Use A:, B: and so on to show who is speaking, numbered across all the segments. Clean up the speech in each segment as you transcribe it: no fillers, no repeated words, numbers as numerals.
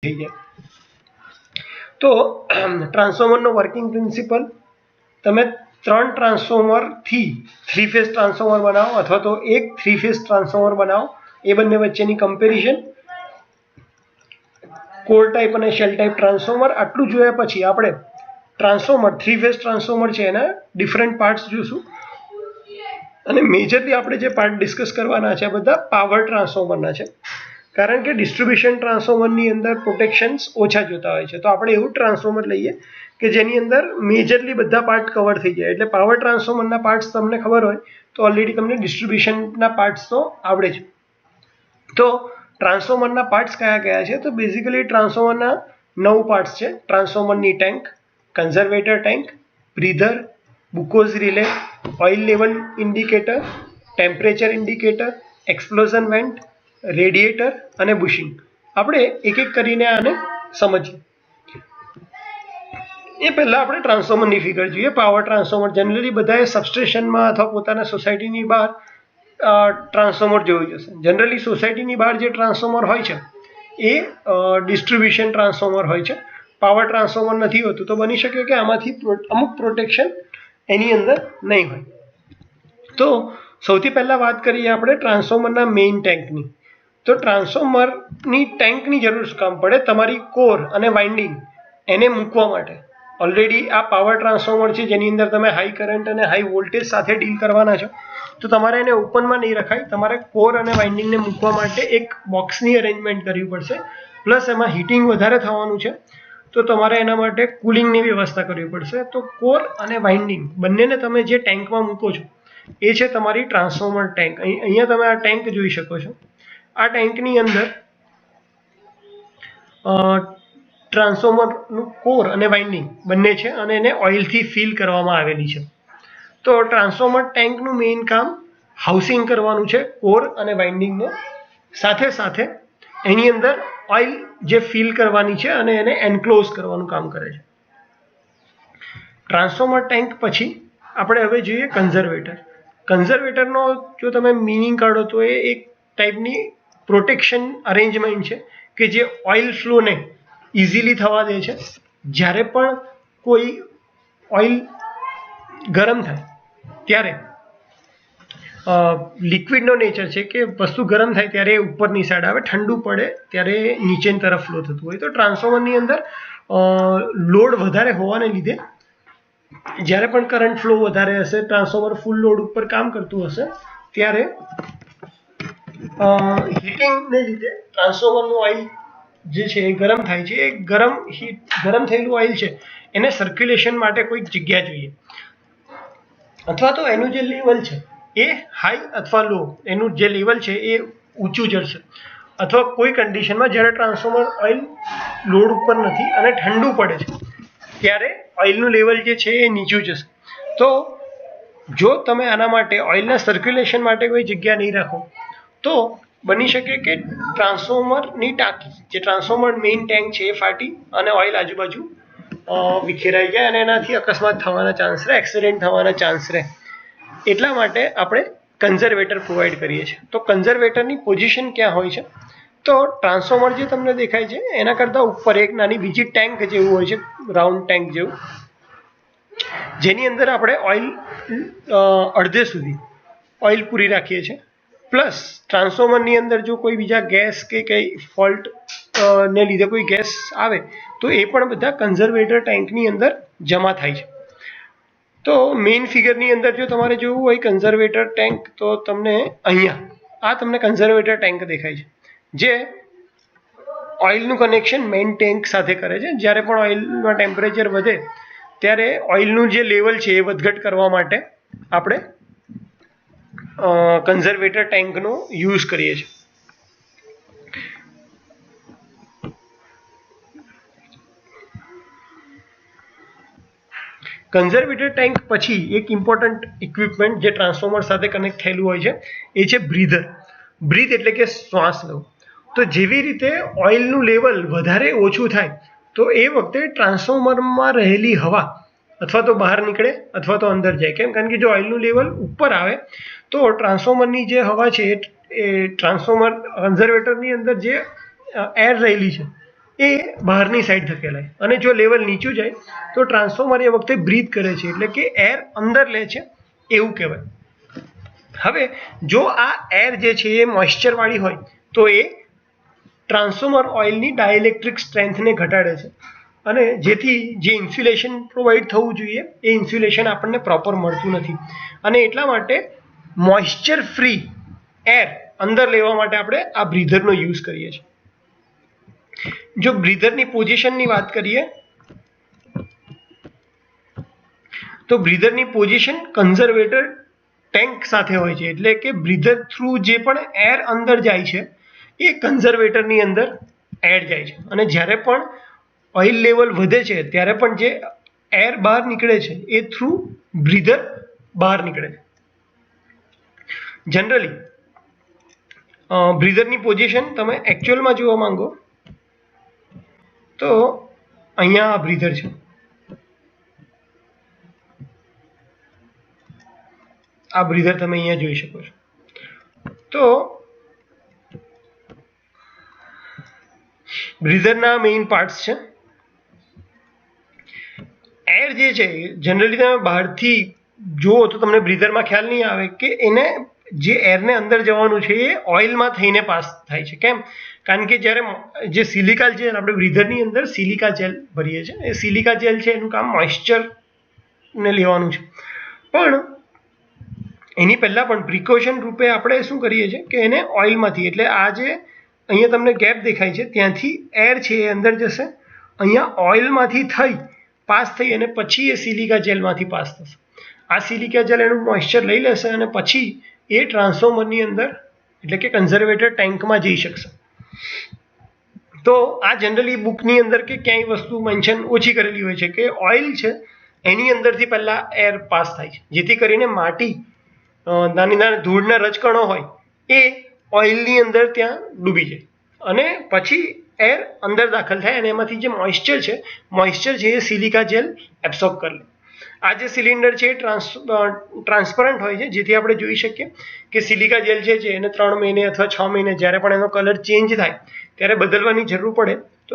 A: થઈ જાય. તો ટ્રાન્સફોર્મરનો વર્કિંગ પ્રિન્સિપલ, તમે 3 ટ્રાન્સફોર્મરથી 3 ફેઝ ટ્રાન્સફોર્મર બનાવો અથવા તો એક 3 ફેઝ ટ્રાન્સફોર્મર બનાવો, એ બંને વચ્ચેની કમ્પેરિઝન, કોર ટાઈપ અને શેલ ટાઈપ ટ્રાન્સફોર્મર. આટલું જોયા પછી આપણે ટ્રાન્સફોર્મર 3 ફેઝ ટ્રાન્સફોર્મર છે એના ડિફરન્ટ પાર્ટ્સ જોઈશું. અને મેજરલી આપણે જે પાર્ટ ડિસ્કસ કરવાના છે આ બધા પાવર ટ્રાન્સફોર્મરના છે, કારણ કે ડિસ્ટ્રીબ્યુશન ટ્રાન્સફોર્મરની અંદર પ્રોટેક્શન્સ ઓછા જોતા હોય છે. તો આપણે એવું ટ્રાન્સફોર્મર લઈએ કે જેની અંદર મેજરલી બધા પાર્ટ કવર થઈ જાય. એટલે પાવર ટ્રાન્સફોર્મરના પાર્ટ્સ તમને ખબર હોય તો ઓલરેડી તમને ડિસ્ટ્રીબ્યુશનના પાર્ટ્સ તો આવડે છે. તો ટ્રાન્સફોર્મરના પાર્ટ્સ કયા કયા છે? તો બેઝિકલી ટ્રાન્સફોર્મરના 9 પાર્ટ્સ છે. ટ્રાન્સફોર્મરની tank, conservator tank, breather, Buchholz relay, oil level indicator, temperature indicator, explosion vent, radiator અને બુશિંગ. આપણે એક એક કરીને આને સમજીએ. એ પહેલાં આપણે ટ્રાન્સફોર્મરની ફિગર જોઈએ. પાવર ટ્રાન્સફોર્મર જનરલી બધાએ સબસ્ટેશનમાં અથવા પોતાના સોસાયટીની બહાર ટ્રાન્સફોર્મર જોયું જશે. જનરલી સોસાયટીની બહાર જે ટ્રાન્સફોર્મર હોય છે એ ડિસ્ટ્રીબ્યુશન ટ્રાન્સફોર્મર હોય છે, પાવર ટ્રાન્સફોર્મર નથી હોતું. તો બની શકે કે આમાંથી અમુક પ્રોટેક્શન એની અંદર નહીં હોય. તો સૌથી પહેલાં વાત કરીએ આપણે ટ્રાન્સફોર્મરના મેઇન ટેન્કની. તો ટ્રાન્સફોર્મરની ટેન્કની જરૂર શું કામ પડે? તમારી કોર અને વાઇન્ડિંગ એને મૂકવા માટે. ઓલરેડી આ પાવર ટ્રાન્સફોર્મર છે જેની અંદર તમે હાઈ કરંટ અને હાઈ વોલ્ટેજ સાથે ડીલ કરવાના છો, તો તમારે એને ઓપનમાં નહીં રખાય. તમારે કોર અને વાઇન્ડિંગને મૂકવા માટે એક બોક્સની અરેન્જમેન્ટ કરવી પડશે. પ્લસ એમાં હીટિંગ વધારે થવાનું છે, તો તમારે એના માટે કુલિંગની વ્યવસ્થા કરવી પડશે. તો કોર અને વાઇન્ડિંગ બંનેને તમે જે ટેન્કમાં મૂકો છો એ છે તમારી ટ્રાન્સફોર્મર ટેન્ક. અહીંયા તમે આ ટેન્ક જોઈ શકો છો. આ ટેન્કની અંદર ટ્રાન્સફોર્મરનું કોર અને વાઇન્ડિંગ બંને છે અને એને ઓઇલથી ફિલ કરવામાં આવેલી છે. તો ટ્રાન્સફોર્મર ટેન્કનું મેઇન કામ હાઉસિંગ કરવાનું છે કોર અને વાઇન્ડિંગને, સાથે સાથે એની અંદર ઓઇલ જે ફિલ કરવાની છે અને એને એન્ક્લોઝ કરવાનું કામ કરે છે. ટ્રાન્સફોર્મર ટેન્ક પછી આપણે હવે જોઈએ કન્ઝર્વેટર. કન્ઝર્વેટરનો જો તમે મિનિંગ કાઢો તો એ એક ટાઈપની પ્રોટેક્શન અરેન્જમેન્ટ છે કે જે ઓઇલ ફ્લોને ઇઝીલી થવા દે છે. જ્યારે પણ કોઈ ઓઇલ ગરમ થાય ત્યારે લિક્વિડનો નેચર છે કે વસ્તુ ગરમ થાય ત્યારે ઉપરની સાઈડ આવે, ઠંડુ પડે ત્યારે નીચેની તરફ ફ્લો થતું હોય. તો ટ્રાન્સફોર્મરની અંદર લોડ વધારે હોવાને લીધે જ્યારે પણ કરંટ ફ્લો વધારે હશે, ટ્રાન્સફોર્મર ફૂલ લોડ ઉપર કામ કરતું હશે, ત્યારે હીટિંગને લીધે ટ્રાન્સફોર્મરનું ઓઇલ જે છે એ ગરમ થાય છે. એ ગરમ થયેલું ઓઇલ છે એને સર્ક્યુલેશન માટે કોઈક જગ્યા જોઈએ, અથવા તો એનું જે લેવલ છે એ હાઈ અથવા લો, એનું જે લેવલ છે એ ઊંચું જશે. અથવા કોઈ કન્ડિશનમાં જ્યારે ટ્રાન્સફોર્મર ઓઇલ લોડ ઉપર નથી અને ઠંડુ પડે છે ત્યારે ઓઇલનું લેવલ જે છે એ નીચું જશે. તો જો તમે આના માટે ઓઇલના સર્ક્યુલેશન માટે કોઈ જગ્યા નહીં રાખો તો બની શકે કે ટ્રાન્સફોર્મરની ટાંકી, જે ટ્રાન્સફોર્મર મેઇન ટેન્ક છે એ ફાટી અને ઓઇલ આજુબાજુ વિખેરાઈ જાય અને એનાથી અકસ્માત થવાના ચાન્સ રહે, એક્સિડન્ટ થવાના ચાન્સ રહે. એટલા માટે આપણે કન્ઝર્વેટર પ્રોવાઈડ કરીએ છીએ. તો કન્ઝર્વેટરની પોઝિશન ક્યાં હોય છે? તો ટ્રાન્સફોર્મર જે તમને દેખાય છે એના કરતાં ઉપર એક નાની બીજી ટેન્ક જેવું હોય છે, રાઉન્ડ ટેન્ક જેવું, જેની અંદર આપણે ઓઇલ અડધે સુધી ઓઇલ પૂરી રાખીએ છીએ. પ્લસ ટ્રાન્સફોર્મરની અંદર જો કોઈ બીજા ગેસ કે કંઈ ફોલ્ટ ને લીધે કોઈ ગેસ આવે તો એ પણ બધા કન્ઝર્વેટર ટેન્કની અંદર જમા થાય છે. તો મેઇન ફિગરની અંદર જો તમારે જોવું હોય કન્ઝર્વેટર ટેન્ક, તો તમને અહીંયા તમને કન્ઝર્વેટર ટેન્ક દેખાય છે, જે ઓઇલનું કનેક્શન મેઇન ટેન્ક સાથે કરે છે. જ્યારે પણ ઓઇલનું ટેમ્પરેચર વધે ત્યારે ઓઇલનું જે લેવલ છે એ વધઘટ કરવા માટે આપણે કન્ઝર્વેટર ટેન્કનો યુઝ કરીએ છીએ. કન્ઝર્વેટર ટેન્ક પછી એક ઇમ્પોર્ટન્ટ ઇક્વિપમેન્ટ જે ટ્રાન્સફોર્મર સાથે કનેક્ટ થયેલું હોય છે એ છે બ્રીધર. બ્રીથ એટલે કે શ્વાસ લેવો. તો જેવી રીતે ઓઇલનું લેવલ વધારે ઓછું થાય તો એ વખતે ટ્રાન્સફોર્મરમાં રહેલી હવા અથવા તો બહાર નીકળે અથવા તો અંદર જાય. કેમ? કારણ કે જો ઓઇલનું લેવલ ઉપર આવે તો ટ્રાન્સફોર્મરની જે હવા છે એ ટ્રાન્સફોર્મર કન્ઝર્વેટરની અંદર જે એર રહેલી છે એ બહારની સાઈડ ધકેલાય, અને જો લેવલ નીચું જાય તો ટ્રાન્સફોર્મર એ વખતે બ્રીથ કરે છે, એટલે કે એર અંદર લે છે એવું કહેવાય. હવે જો આ એર જે છે એ મોઇશ્ચર વાળી હોય તો એ ટ્રાન્સફોર્મર ઓઇલની ડાયઇલેક્ટ્રિક સ્ટ્રેન્થને ઘટાડે છે, અને જેથી જે ઇન્સ્યુલેશન પ્રોવાઈડ થવું જોઈએ એ ઇન્સ્યુલેશન આપણને પ્રોપર મળતું નથી, અને એટલા માટે મોઇશ્ચર ફ્રી એર અંદર લેવા માટે આપણે આ બ્રીધરનો યુઝ કરીએ છીએ. જો બ્રીધરની પોઝિશનની વાત કરીએ તો બ્રીધરની પોઝિશન કન્ઝર્વેટર ટેન્ક સાથે હોય છે, એટલે કે બ્રીધર થ્રુ જે પણ એર અંદર જાય છે એ કન્ઝર્વેટરની અંદર એર જાય છે, અને જ્યારે પણ ઓઇલ લેવલ વધે છે ત્યારે પણ જે એર બહાર નીકળે છે એ થ્રુ બ્રીધર બહાર નીકળે છે. જનરલી બ્રીધરની પોઝિશન તમે એકચ્યુઅલમાં જોવા માંગો તો અહીંયા આ બ્રીધર છે, આ બ્રીધર તમે અહીંયા જોઈ શકો છો. તો બ્રીધરના મેઇન પાર્ટ્સ છે. એર જે છે જનરલી તમે બહારથી જુઓ તો તમને બ્રીધરમાં ખ્યાલ નહીં આવે કે એને જે એરને અંદર જવાનું છે એ ઓઇલમાં થઈને પાસ થાય છે. કેમ? કારણ કે જ્યારે જે સિલિકા જેલ આપણે બ્રીધરની અંદર સિલિકા જેલ ભરીએ છીએ, એ સિલિકા જેલ છે એનું કામ મોઇશ્ચરને લેવાનું છે, પણ એની પહેલાં પણ પ્રિકોશન રૂપે આપણે શું કરીએ છીએ કે એને ઓઇલમાંથી, એટલે આ જે અહીંયા તમને ગેપ દેખાય છે ત્યાંથી એર છે એ અંદર જશે, અહીંયા ઓઇલમાંથી થઈ પાસ થઈ અને પછી એ સિલિકા જેલમાંથી પાસ થશે. આ સિલિકા જેલ એનું મોઇશ્ચર લઈ લેશે અને પછી એ ટ્રાન્સફોર્મરની અંદર એટલે કે કન્ઝર્વેટર ટેન્કમાં જઈ શકશે. તો આ જનરલી બુકની અંદર કે ક્યાંય વસ્તુ મેન્શન ઓછી કરેલી હોય છે કે ઓઇલ છે એની અંદરથી પહેલાં એર પાસ થાય છે, જેથી કરીને માટી નાની નાની ધૂળના રજકણો હોય એ ઓઇલની અંદર ત્યાં ડૂબી જાય અને પછી એર અંદર દાખલ થાય અને એમાંથી જે મોઇશ્ચર છે એ સિલિકા જેલ એબ્સોર્બ કરી લે. આ જે સિલિન્ડર છે એ ટ્રાન્સપરન્ટ હોય છે, જેથી આપણે જોઈ શકીએ કે સિલિકા જેલ છે એને 3 મહિને અથવા 6 મહિને જ્યારે પણ એનો કલર ચેન્જ થાય ત્યારે બદલવાની જરૂર પડે તો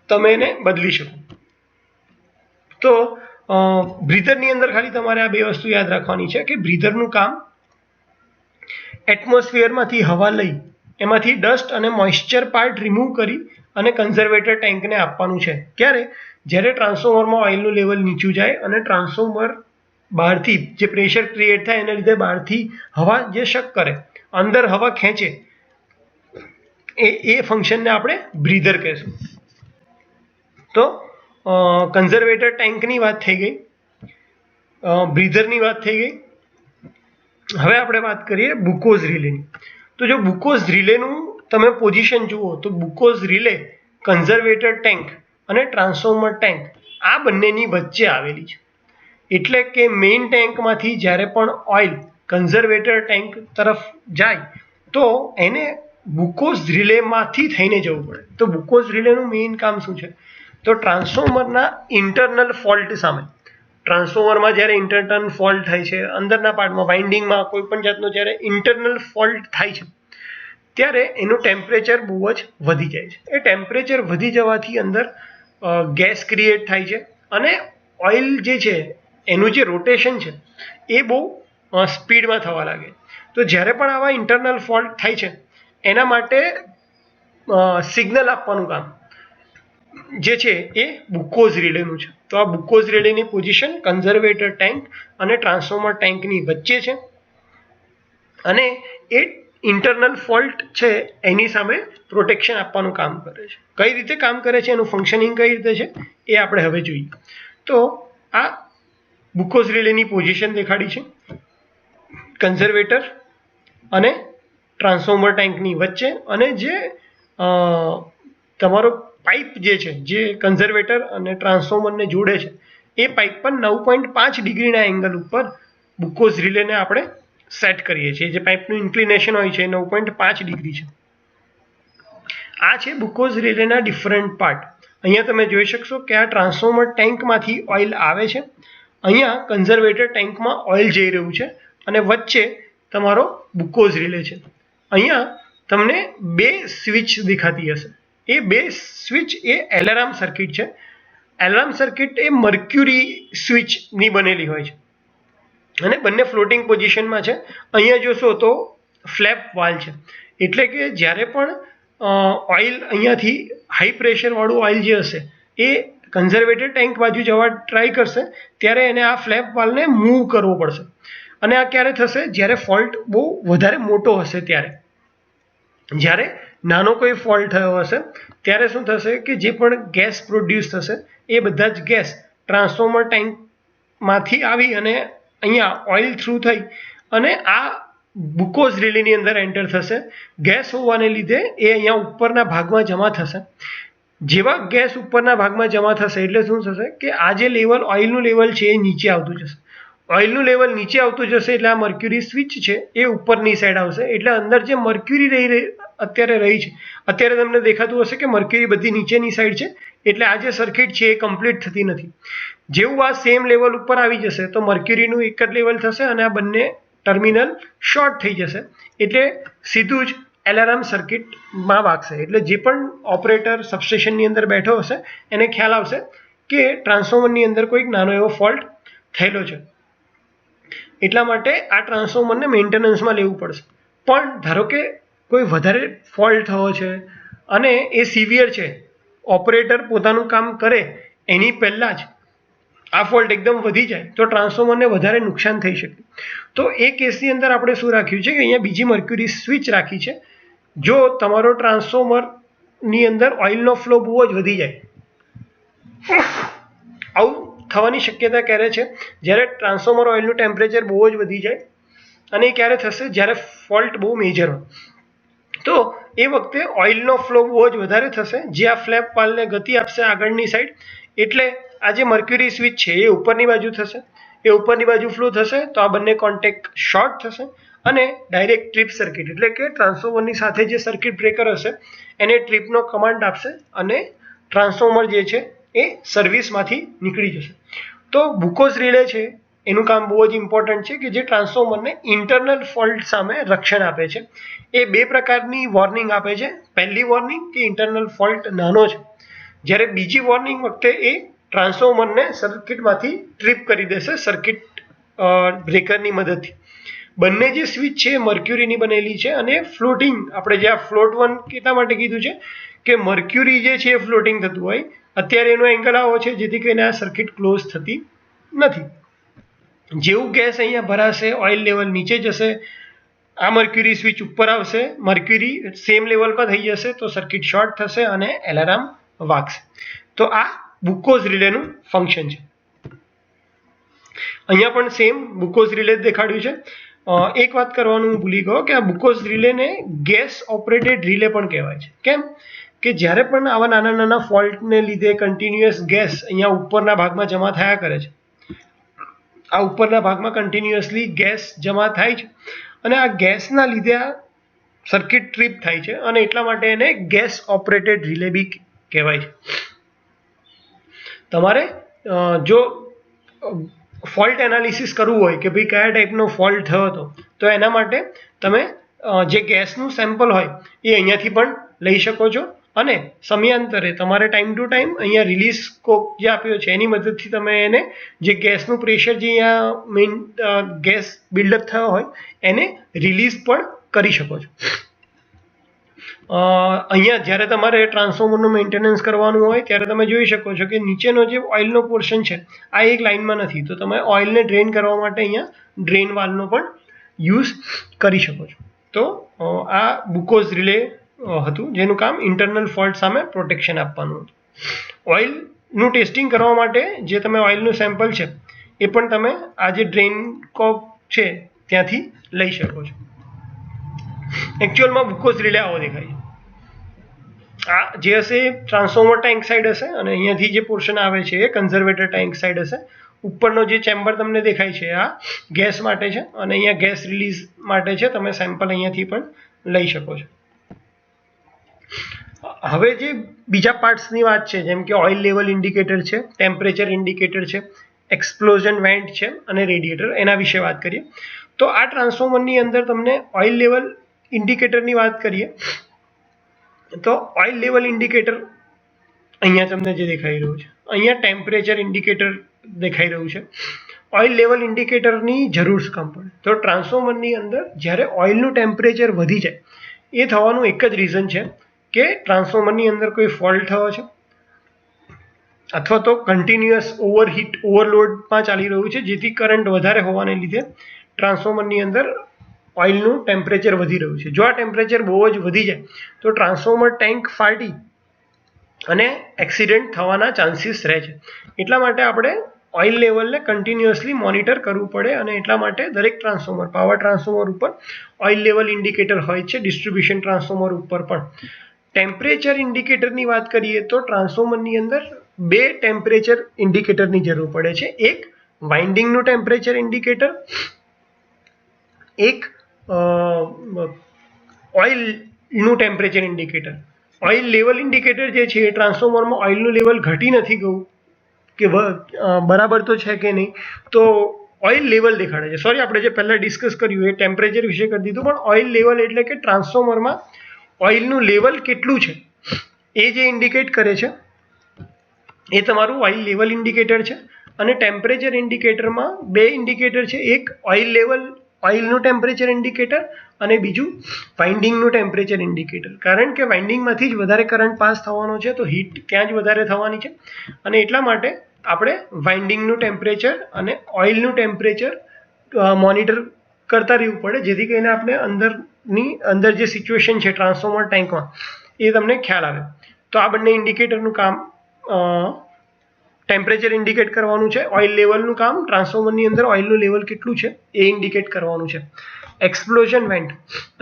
A: તમે એને બદલી શકો. તો બ્રીધરની અંદર ખાલી તમારે આ બે વસ્તુ યાદ રાખવાની છે કે બ્રીધરનું કામ એટમોસ્ફિયરમાંથી હવા લઈ એમાંથી ડસ્ટ અને મોઇશ્ચર પાર્ટ રિમૂવ કરી અને કન્ઝર્વેટર ટેન્કને આપવાનું છે. ક્યારે? જ્યારે ટ્રાન્સફોર્મરમાં ઓઇલનું લેવલ નીચું જાય અને ટ્રાન્સફોર્મર બહારથી જે પ્રેશર ક્રિએટ થાય એના લીધે બહારથી હવા જે શક કરે, અંદર હવા ખેંચે, એ ફંક્શનને આપણે બ્રીધર કહેશું. તો કન્ઝર્વેટર ટેન્કની વાત થઈ ગઈ, બ્રીધરની વાત થઈ ગઈ. હવે આપણે વાત કરીએ બુકોઝ રિલેની. તો જો બુકોઝ રિલેનું તમે પોઝિશન જુઓ તો બુકોઝ રિલે કન્ઝર્વેટર ટેન્ક અને ટ્રાન્સફોર્મર ટેન્ક આ બંનેની વચ્ચે આવેલી છે, એટલે કે મેઇન ટેન્કમાંથી જ્યારે પણ ઓઇલ કન્ઝર્વેટર ટેન્ક તરફ જાય તો એને બુકોઝ રિલેમાંથી થઈને જવું પડે. તો બુકોઝ રિલેનું મેઇન કામ શું છે? તો ટ્રાન્સફોર્મરના ઇન્ટરનલ ફોલ્ટ સામે, ટ્રાન્સફોર્મરમાં જ્યારે ઇન્ટરનલ ફોલ્ટ થાય છે, અંદરના પાર્ટમાં વાઇન્ડિંગમાં કોઈ પણ જાતનો જ્યારે ઇન્ટરનલ ફોલ્ટ થાય છે ત્યારે એનું ટેમ્પરેચર બહુ જ વધી જાય છે. એ ટેમ્પરેચર વધી જવાથી અંદર ગેસ ક્રિએટ થાય છે અને ઓઇલ જે છે એનું જે રોટેશન છે એ બહુ સ્પીડમાં થવા લાગે. તો જ્યારે પણ આવા ઇન્ટરનલ ફોલ્ટ થાય છે એના માટે સિગ્નલ આપવાનું કામ જે છે એ બુકોઝ રિલેનું છે. તો આ બુકોઝ રિલેની પોઝિશન કન્ઝર્વેટર ટેન્ક અને ટ્રાન્સફોર્મર ટેન્કની વચ્ચે છે અને એ ઇન્ટરનલ ફોલ્ટ છે એની સામે પ્રોટેક્શન આપવાનું કામ કરે છે. કઈ રીતે કામ કરે છે, એનું ફંક્શનિંગ કઈ રીતે છે એ આપણે હવે જોઈએ. તો આ બુકોઝ રિલેની પોઝિશન દેખાડી છે કન્ઝર્વેટર અને ટ્રાન્સફોર્મર ટેન્કની વચ્ચે, અને જે તમારો પાઇપ જે છે જે કન્ઝર્વેટર અને ટ્રાન્સફોર્મરને જોડે છે એ પાઇપ પર 9.5 ડિગ્રીના એંગલ ઉપર બુકોઝ રિલેને આપણે સેટ કરીએ છીએ. જે પાઇપનું ઇન્ક્લિનેશન હોય છે 9.5 ડિગ્રી છે. આ છે બુકોઝ રિલેના ડિફરન્ટ પાર્ટ. અહીંયા તમે જોઈ શકશો કે આ ટ્રાન્સફોર્મર ટેન્કમાંથી ઓઇલ આવે છે, અહીંયા કન્ઝર્વેટર ટેન્કમાં ઓઇલ જઈ રહ્યું છે અને વચ્ચે તમારો બુકોઝ રિલે છે. અહીંયા તમને બે સ્વિચ દેખાતી હશે, એ બે સ્વિચ એ એલાર્મ સર્કિટ છે. એલાર્મ સર્કિટ એ મર્ક્યુરી સ્વિચની બનેલી હોય છે અને બંને ફ્લોટિંગ પોઝિશનમાં છે. અહીંયા જોશો તો ફ્લેપ વાલ છે, એટલે કે જ્યારે પણ ઓઇલ અહીંયાથી હાઈ પ્રેશરવાળું ઓઇલ જે હશે એ કન્ઝર્વેટેડ ટેન્ક બાજુ જવા ટ્રાય કરશે ત્યારે એને આ ફ્લેપ વાલને મૂવ કરવો પડશે. અને આ ક્યારે થશે? જ્યારે ફોલ્ટ બહુ વધારે મોટો હશે ત્યારે. જ્યારે નાનો કોઈ ફોલ્ટ થયો હશે ત્યારે શું થશે કે જે પણ ગેસ પ્રોડ્યુસ થશે એ બધા જ ગેસ ટ્રાન્સફોર્મર ટેન્કમાંથી આવી અને અહીંયા ઓઇલ થ્રુ થઈ અને આ ગ્લુકોઝ રિલેની અંદર એન્ટર થશે. ગેસ હોવાને લીધે એ અહીંયા ઉપરના ભાગમાં જમા થશે. જેવા ગેસ ઉપરના ભાગમાં જમા થશે એટલે શું થશે કે આ જે લેવલ ઓઇલનું લેવલ છે એ નીચે આવતું જશે. ઓઇલનું લેવલ નીચે આવતું જશે એટલે આ મર્ક્યુરી સ્વિચ છે એ ઉપરની સાઈડ આવશે. એટલે અંદર જે મર્ક્યુરી અત્યારે રહી છે, અત્યારે તમને દેખાતું હશે કે મર્ક્યુરી બધી નીચેની સાઈડ છે, એટલે આ જે સર્કિટ છે એ કમ્પ્લીટ થતી નથી. જેવું આ સેમ લેવલ ઉપર આવી જશે તો મર્ક્યુરીનું એક જ લેવલ થશે અને આ બંને ટર્મિનલ શોર્ટ થઈ જશે, એટલે સીધું જ એલાર્મ સર્કિટમાં વાગશે. એટલે જે પણ ઓપરેટર સબસ્ટેશનની અંદર બેઠો હશે એને ખ્યાલ આવશે કે ટ્રાન્સફોર્મરની અંદર કોઈક નાનો એવો ફોલ્ટ થયેલો છે. એટલા માટે આ ટ્રાન્સફોર્મરને મેન્ટેનન્સમાં લેવું પડશે. પણ ધારો કે કોઈ વધારે ફોલ્ટ થયો છે અને એ સિવિયર છે, ઓપરેટર પોતાનું કામ કરે એની પહેલાં જ આ ફોલ્ટ એકદમ વધી જાય તો ટ્રાન્સફોર્મરને વધારે નુકસાન થઈ શકે. તો એ કેસની અંદર આપણે શું રાખ્યું છે કે અહીંયા બીજી મર્ક્યુરી સ્વિચ રાખી છે. જો તમારો ટ્રાન્સફોર્મરની અંદર ઓઇલનો ફ્લો બહુ જ વધી જાય, આવું થવાની શક્યતા ક્યારે છે? જ્યારે ટ્રાન્સફોર્મર ઓઇલનું ટેમ્પરેચર બહુ જ વધી જાય. અને એ ક્યારે થશે? જ્યારે ફોલ્ટ બહુ મેજર હોય. તો એ વખતે ઓઇલનો ફ્લો બહુ જ વધારે થશે, જે આ ફ્લેપ વાલ્વને ગતિ આપશે આગળની સાઈડ. એટલે આ જે મર્ક્યુરી સ્વિચ છે એ ઉપરની બાજુ થશે, એ ઉપરની બાજુ ફ્લો થશે તો આ બંને કોન્ટેક્ટ શોર્ટ થશે અને ડાયરેક્ટ ટ્રીપ સર્કિટ એટલે કે ટ્રાન્સફોર્મરની સાથે જે સર્કિટ બ્રેકર હશે એને ટ્રીપનો કમાન્ડ આપશે અને ટ્રાન્સફોર્મર જે છે એ સર્વિસમાંથી નીકળી જશે. તો ગ્લુકોઝ રિલે છે એનું કામ બહુ જ ઇમ્પોર્ટન્ટ છે કે જે ટ્રાન્સફોર્મરને ઇન્ટરનલ ફોલ્ટ સામે રક્ષણ આપે છે. એ બે પ્રકારની વોર્નિંગ આપે છે. પહેલી વોર્નિંગ કે ઇન્ટરનલ ફોલ્ટ નાનો છે, જ્યારે બીજી વોર્નિંગ વખતે એ ટ્રાન્સફોર્મરને સર્કિટમાંથી ટ્રીપ કરી દેશે સર્કિટ બ્રેકરની મદદથી. બંને જે સ્વિચ છે એ મર્ક્યુરીની બનેલી છે અને ફ્લોટિંગ, આપણે જે આ ફ્લોટ વન કેટલા માટે કીધું છે કે મર્ક્યુરી જે છે એ ફ્લોટિંગ થતું હોય. અત્યારે એનો એંગલ આવો છે જેથી કરીને આ સર્કિટ ક્લોઝ થતી નથી. જેવું ગેસ અહીંયા ભરાશે ઓઇલ લેવલ નીચે જશે, આ મર્ક્યુરી સ્વિચ ઉપર આવશે, મર્ક્યુરી સેમ લેવલ પર થઈ જશે તો સર્કિટ શોર્ટ થશે અને એલાર્મ વાગશે. તો આ ગ્લુકોઝ રિલેનું ફંક્શન છે. અહીંયા પણ સેમ ગ્લુકોઝ રિલે દેખાડ્યું છે. એક વાત કરવાનું ભૂલી ગયો કે આ ગ્લુકોઝ રિલેને ગેસ ઓપરેટેડ રિલે પણ કહેવાય છે. કેમ કે જ્યારે પણ આવા નાના નાના ફોલ્ટને લીધે કન્ટિન્યુઅસ ગેસ અહીંયા ઉપરના ભાગમાં જમા થયા કરે છે, આ ઉપરના ભાગમાં કન્ટિન્યુઅસલી ગેસ જમા થાય છે અને આ ગેસના લીધે આ સર્કિટ ટ્રીપ થાય છે અને એટલા માટે એને ગેસ ઓપરેટેડ રિલે બી કહેવાય છે. તમારે જો ફોલ્ટ એનાલિસિસ કરવું હોય કે ભાઈ કયા ટાઈપનો ફોલ્ટ થયો હતો તો એના માટે તમે જે ગેસનું સેમ્પલ હોય એ અહીંયાથી પણ લઈ શકો છો અને સમયાંતરે તમારે ટાઈમ ટુ ટાઈમ અહીંયા રિલીઝ સ્કોપ જે આપ્યો છે એની મદદથી તમે એને જે ગેસનું પ્રેશર જે અહીંયા મેઇન ગેસ બિલ્ડઅપ થયો હોય એને રિલીઝ પણ કરી શકો છો. અહીંયા જ્યારે તમારે ટ્રાન્સફોર્મરનું મેન્ટેનન્સ કરવાનું હોય ત્યારે તમે જોઈ શકો છો કે નીચેનો જે ઓઇલનો પોર્શન છે આ એક લાઇનમાં નથી, તો તમે ઓઇલને ડ્રેન કરવા માટે અહીંયા ડ્રેન વાલ્વનો પણ યુઝ કરી શકો છો. તો આ ગ્લુકોઝ રિલે હતું જેનું કામ ઇન્ટરનલ ફોલ્ટ સામે પ્રોટેક્શન આપવાનું હતું. ઓઇલનું ટેસ્ટિંગ કરવા માટે જે તમે ઓઇલનું સેમ્પલ છે એ પણ તમે આ જે ડ્રેન કોક છે ત્યાંથી લઈ શકો છો. એકચ્યુઅલમાં ગ્લુકોઝ રિલે આવો દેખાય છે. આ જે હશે ટ્રાન્સફોર્મર ટેન્ક સાઈડ હશે અને અહીંયાથી જે પોર્શન આવે છે એ કન્ઝર્વેટર ટેન્ક સાઈડ હશે. ઉપરનો જે ચેમ્બર તમને દેખાય છે આ ગેસ માટે છે અને અહીંયા ગેસ રિલીઝ માટે છે. તમે સેમ્પલ અહીંયાથી પણ લઈ શકો છો. હવે જે બીજા પાર્ટ્સની વાત છે જેમ કે ઓઇલ લેવલ ઇન્ડિકેટર છે, ટેમ્પરેચર ઇન્ડિકેટર છે, એક્સપ્લોઝન વેન્ટ છે અને રેડિએટર, એના વિશે વાત કરીએ. તો આ ટ્રાન્સફોર્મરની અંદર તમને ઓઇલ લેવલ ઇન્ડિકેટરની વાત કરીએ તો ઓઇલ લેવલ ઇન્ડિકેટર અહીંયા તમને જે દેખાઈ રહ્યું છે, અહીંયા ટેમ્પરેચર ઇન્ડિકેટર દેખાઈ રહ્યું છે. ઓઇલ લેવલ ઇન્ડિકેટરની જરૂર કામ પડે તો ટ્રાન્સફોર્મરની અંદર જ્યારે ઓઇલનું ટેમ્પરેચર વધી જાય, એ થવાનું એક જ રીઝન છે કે ટ્રાન્સફોર્મરની અંદર કોઈ ફોલ્ટ થયો છે અથવા તો કન્ટિન્યુઅસ ઓવરહીટ ઓવરલોડમાં ચાલી રહ્યું છે, જેથી કરંટ વધારે હોવાને લીધે ટ્રાન્સફોર્મરની અંદર ઓઇલનું ટેમ્પરેચર વધી રહ્યું છે. જો આ ટેમ્પરેચર બહુ જ વધી જાય તો ટ્રાન્સફોર્મર ટેન્ક ફાટી અને એક્સિડન્ટ થવાના ચાન્સીસ રહે છે. એટલા માટે આપણે ઓઇલ લેવલને કન્ટિન્યુઅસલી મોનિટર કરવું પડે અને એટલા માટે દરેક ટ્રાન્સફોર્મર, પાવર ટ્રાન્સફોર્મર ઉપર ઓઇલ લેવલ ઇન્ડિકેટર હોય છે, ડિસ્ટ્રીબ્યુશન ટ્રાન્સફોર્મર ઉપર પણ. ટેમ્પરેચર ઇન્ડિકેટરની વાત કરીએ તો ટ્રાન્સફોર્મરની અંદર બે ટેમ્પરેચર ઇન્ડિકેટરની જરૂર પડે છે. એક વાઇન્ડિંગનું ટેમ્પરેચર ઇન્ડિકેટર, એક ઓઇલનું temperature indicator. Oil level indicator જે છે એ ટ્રાન્સફોર્મરમાં ઓઇલનું લેવલ ઘટી નથી ગયું કે બરાબર તો છે કે નહીં, તો ઓઇલ લેવલ દેખાડે છે. સોરી, આપણે જે પહેલાં ડિસ્કસ કર્યું એ ટેમ્પરેચર વિશે કરી દીધું, પણ ઓઇલ લેવલ એટલે કે ટ્રાન્સફોર્મરમાં ઓઇલનું લેવલ કેટલું છે એ જે ઇન્ડિકેટ કરે છે એ તમારું ઓઇલ લેવલ ઇન્ડિકેટર છે. અને ટેમ્પરેચર ઇન્ડિકેટરમાં બે ઇન્ડિકેટર છે, એક ઓઇલ લેવલ ઓઇલનું ટેમ્પરેચર ઇન્ડિકેટર અને બીજું વાઇન્ડિંગનું ટેમ્પરેચર ઇન્ડિકેટર. કારણ કે વાઇન્ડિંગમાંથી જ વધારે કરંટ પાસ થવાનો છે, તો હીટ ત્યાં જ વધારે થવાની છે અને એટલા માટે આપણે વાઇન્ડિંગનું ટેમ્પરેચર અને ઓઇલનું ટેમ્પરેચર મોનિટર કરતા રહેવું પડે, જેથી કરીને આપણે અંદર જે સિચ્યુએશન છે ટ્રાન્સફોર્મર ટેન્કમાં એ તમને ખ્યાલ આવે. તો આ બંને ઇન્ડિકેટરનું કામ ટેમ્પરેચર ઇન્ડિકેટ કરવાનું છે, ઓઇલ લેવલનું કામ ટ્રાન્સફોર્મરની અંદર ઓઇલનું લેવલ કેટલું છે એ ઇન્ડિકેટ કરવાનું છે. એક્સપ્લોઝન વેન્ટ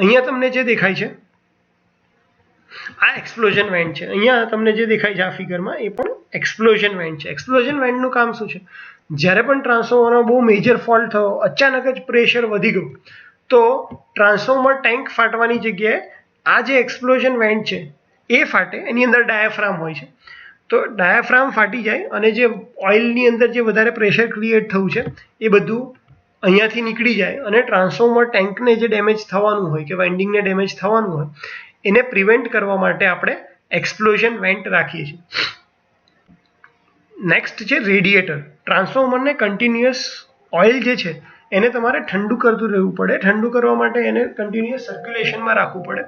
A: અહીંયા તમને જે દેખાય છે આ એક્સપ્લોઝન વેન્ટ છે. અહીંયા તમને જે દેખાય છે આ ફિગરમાં એ પણ એક્સપ્લોઝન વેન્ટ છે. એક્સપ્લોઝન વેન્ટનું કામ શું છે? જ્યારે પણ ટ્રાન્સફોર્મરમાં બહુ મેજર ફોલ્ટ થયો, અચાનક જ પ્રેશર વધી ગયું, તો ટ્રાન્સફોર્મર ટેન્ક ફાટવાની જગ્યાએ આ જે એક્સપ્લોઝન વેન્ટ છે એ ફાટે. એની અંદર ડાયાફ્રામ હોય છે, તો ડાયાફ્રામ ફાટી જાય અને જે ઓઇલની અંદર જે વધારે પ્રેશર ક્રિએટ થયું છે એ બધું અહીંયાથી નીકળી જાય અને ટ્રાન્સફોર્મર ટેન્કને જે ડેમેજ થવાનું હોય કે વાઇન્ડિંગને ડેમેજ થવાનું હોય એને પ્રિવેન્ટ કરવા માટે આપણે એક્સપ્લોઝન વેન્ટ રાખીએ છીએ. નેક્સ્ટ છે રેડિએટર. ટ્રાન્સફોર્મરને કન્ટિન્યુઅસ ઓઇલ જે છે એને તમારે ઠંડુ કરતું રહેવું પડે. ઠંડુ કરવા માટે એને કન્ટિન્યુઅસ સર્ક્યુલેશનમાં રાખવું પડે.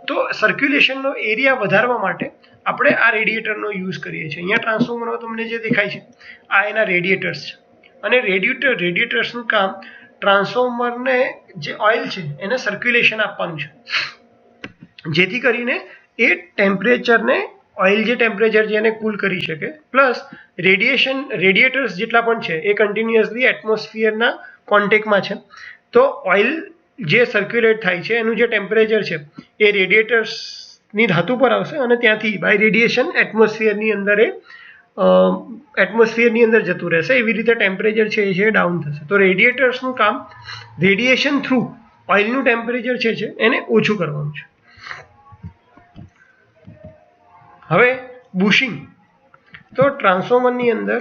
A: તો સર્ક્યુલેશનનો એરિયા વધારવા માટે આપણે આ રેડિએટરનો યુઝ કરીએ છીએ. અહીંયા ટ્રાન્સફોર્મરમાં તમને જે દેખાય છે આ એના રેડિએટર્સ છે અને રેડિએટર્સનું કામ ટ્રાન્સફોર્મરને જે ઓઇલ છે એને સર્ક્યુલેશન આપવાનું છે, જેથી કરીને એ ટેમ્પરેચરને ઓઇલ જે ટેમ્પરેચર છે એને કૂલ કરી શકે. પ્લસ રેડિએટર્સ જેટલા પણ છે એ કન્ટિન્યુઅસલી એટમોસ્ફિયરના કોન્ટેક્ટમાં છે, તો ઓઇલ જે સર્ક્યુલેટ થાય છે એનું જે ટેમ્પરેચર છે એ રેડિએટર્સની ધાતુ પર આવશે અને ત્યાંથી બાય રેડિયેશન એટમોસ્ફિયરની અંદર જતું રહેશે. એવી રીતે ટેમ્પરેચર છે એ ડાઉન થશે. તો રેડિએટર્સનું કામ રેડિયેશન થ્રુ ઓઇલનું ટેમ્પરેચર છે એને ઓછું કરવાનું છે. હવે બુશિંગ. તો ટ્રાન્સફોર્મરની અંદર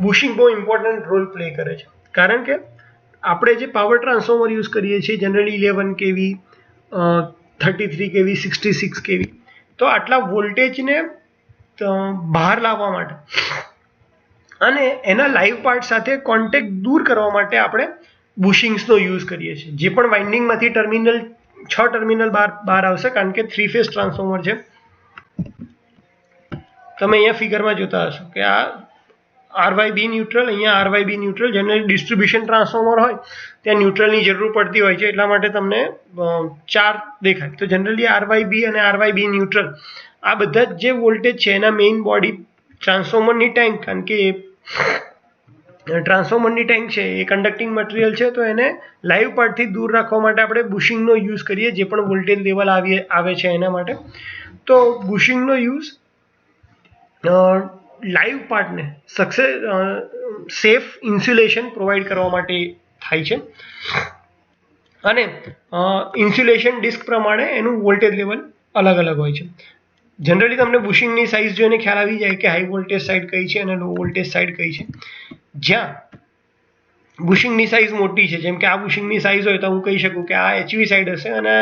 A: બુશિંગ બહુ ઇમ્પોર્ટન્ટ રોલ પ્લે કરે છે, કારણ કે આપણે જે પાવર ટ્રાન્સફોર્મર યુઝ કરીએ છીએ જનરલી 11 kV, 33 kV, 66 kV, તો આટલા વોલ્ટેજને બહાર લાવવા માટે અને એના લાઈવ પાર્ટ સાથે કોન્ટેક્ટ દૂર કરવા માટે આપણે બુશિંગ્સનો યુઝ કરીએ છીએ. જે પણ વાઇન્ડિંગમાંથી 6 ટર્મિનલ બહાર આવશે, કારણ કે 3 ફેઝ ટ્રાન્સફોર્મર છે. તમે અહીંયા ફિગરમાં જોતા હશો કે આ RYB ન્યુટ્રલ, અહીંયા RYB neutral. Generally distribution transformer હોય ત્યાં ન્યુટ્રલની જરૂર પડતી હોય છે, એટલા માટે તમને 4 દેખાય. તો જનરલી RYB અને RYB ન્યુટ્રલ આ બધા જ જે વોલ્ટેજ છે એના મેઇન બોડી ટ્રાન્સફોર્મરની ટેન્ક, કારણ કે ટ્રાન્સફોર્મરની ટેન્ક છે એ કન્ડક્ટિંગ મટીરિયલ છે, તો એને લાઈવ પાર્ટથી દૂર રાખવા માટે આપણે બુશિંગનો યુઝ કરીએ, જે પણ વોલ્ટેજ લેવલ આવે છે એના માટે. તો બુશિંગનો યુઝ લાઈવ પાર્ટને સેફ ઇન્સ્યુલેશન પ્રોવાઈડ કરવા માટે થાય છે અને ઇન્સ્યુલેશન ડિસ્ક પ્રમાણે એનું વોલ્ટેજ લેવલ અલગ અલગ હોય છે. જનરલી તમને બુશિંગની સાઇઝ જોઈને ખ્યાલ આવી જાય કે હાઈ વોલ્ટેજ સાઇડ કઈ છે અને લો વોલ્ટેજ સાઇડ કઈ છે. જ્યાં બુશિંગની સાઇઝ મોટી છે, જેમ કે આ બુશિંગની સાઇઝ હોય તો હું કહી શકું કે આ HV સાઇડ હશે અને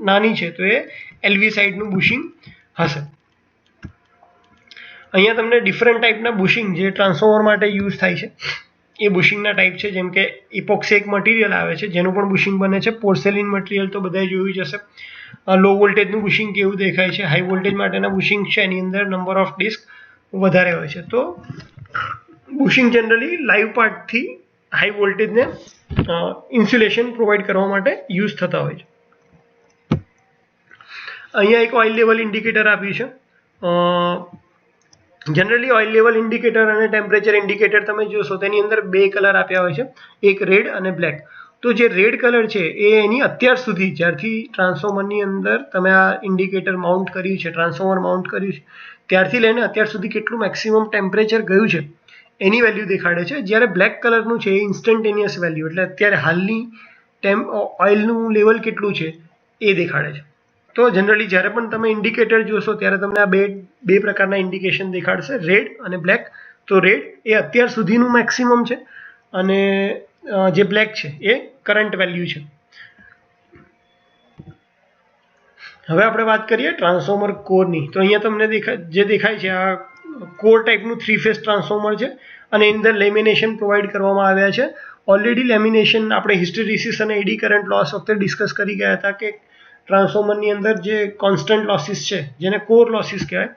A: નાની છે તો એ એલવી સાઇડનું બુશિંગ હશે. અહીંયા તમને ડિફરન્ટ ટાઈપના બુશિંગ જે ટ્રાન્સફોર્મર માટે યુઝ થાય છે એ બુશિંગના ટાઈપ છે, જેમ કે ઇપોક્સી એક મટીરિયલ આવે છે જેનું પણ બુશિંગ બને છે. પોર્સેલિન મટીરિયલ તો બધાએ જોયું જ હશે. લો વોલ્ટેજનું બુશિંગ કેવું દેખાય છે, હાઈ વોલ્ટેજ માટેના બુશિંગ છે એની અંદર નંબર ઓફ ડિસ્ક વધારે હોય છે. તો બુશિંગ જનરલી લાઈવ પાર્ટથી હાઈ વોલ્ટેજને ઇન્સ્યુલેશન પ્રોવાઈડ કરવા માટે યુઝ થતા હોય છે. અહીંયા એક ઓઇલ લેવલ ઇન્ડિકેટર આપ્યું છે. જનરલી ઓઇલ લેવલ ઇન્ડિકેટર અને ટેમ્પરેચર ઇન્ડિકેટર તમે જોશો તેની અંદર બે કલર આપ્યા હોય છે, એક રેડ અને બ્લેક. તો જે રેડ કલર છે એ એની અત્યાર સુધી જ્યારથી ટ્રાન્સફોર્મરની અંદર તમે આ ઇન્ડિકેટર માઉન્ટ કર્યું છે, ટ્રાન્સફોર્મર માઉન્ટ કર્યું છે ત્યારથી લઈને અત્યાર સુધી કેટલું મેક્સિમમ ટેમ્પરેચર ગયું છે એની વેલ્યુ દેખાડે છે. જ્યારે બ્લેક કલરનું છે એ ઇન્સ્ટન્ટેનિયસ વેલ્યુ એટલે અત્યારે હાલની ઓઇલનું લેવલ કેટલું છે એ દેખાડે છે. તો જનરલી જ્યારે પણ તમે ઇન્ડિકેટર જોશો ત્યારે તમને આ બે પ્રકારના ઇન્ડિકેશન દેખાડશે, રેડ અને બ્લેક. તો રેડ એ અત્યાર સુધીનું મેક્સિમમ છે અને જે બ્લેક છે એ કરંટ વેલ્યુ છે. હવે આપણે વાત કરીએ ટ્રાન્સફોર્મર કોરની. તો અહીંયા તમને જે દેખાય છે આ કોર ટાઈપનું 3 ફેઝ ટ્રાન્સફોર્મર છે અને એની અંદર લેમિનેશન પ્રોવાઈડ કરવામાં આવ્યા છે. ઓલરેડી લેમિનેશન આપણે હિસ્ટેરિસિસ અને એડી કરંટ લોસ વખતે ડિસ્કસ કરી ગયા હતા કે ટ્રાન્સફોર્મરની અંદર જે કોન્સ્ટન્ટ લોસીસ છે જેને કોર લોસીસ કહેવાય,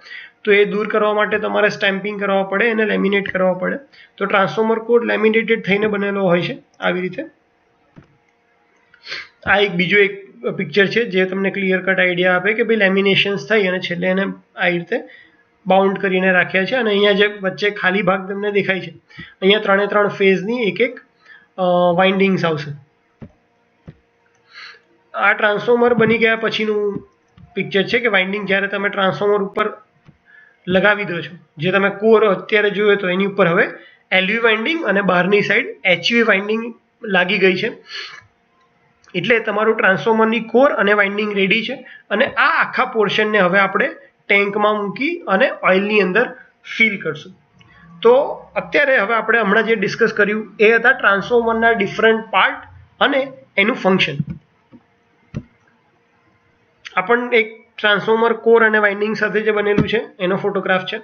A: તો એ દૂર કરવા માટે તમારે સ્ટેમ્પિંગ કરવા પડે અને લેમિનેટ કરવા પડે. તો ટ્રાન્સફોર્મર કોર લેમિનેટેડ થઈને બનેલો હોય છે આવી રીતે. આ એક બીજો એક પિક્ચર છે જે તમને ક્લિયર કટ આઈડિયા આપે કે ભાઈ લેમિનેશન્સ થઈ અને છેલ્લે એને આ રીતે બાઉન્ડ કરીને રાખ્યા છે. અને અહીંયા જે વચ્ચે ખાલી ભાગ તમને દેખાય છે અહીંયા 3 ફેઝની એક વાઇન્ડિંગ્સ આવશે. આ ટ્રાન્સફોર્મર બની ગયા પછીનું પિક્ચર છે કે વાઇન્ડિંગ જ્યારે તમે ટ્રાન્સફોર્મર ઉપર લગાવી દો છો, જે તમે કોર અત્યારે જોયો તો એની ઉપર હવે એલવી વાઇન્ડિંગ અને બહારની સાઈડ એચવી વાઇન્ડિંગ લાગી ગઈ છે. એટલે તમારું ટ્રાન્સફોર્મરની કોર અને વાઇન્ડિંગ રેડી છે અને આ આખા પોર્શનને હવે આપણે ટેન્કમાં મૂકી અને ઓઇલની અંદર ફિલ કરશું. તો અત્યારે હવે આપણે હમણાં જે ડિસ્કસ કર્યું એ હતા ટ્રાન્સફોર્મરના ડિફરન્ટ પાર્ટ અને એનું ફંક્શન. આ પણ એક ટ્રાન્સફોર્મર કોર અને વાઇન્ડિંગ સાથે જે બનેલું છે એનો ફોટોગ્રાફ છે.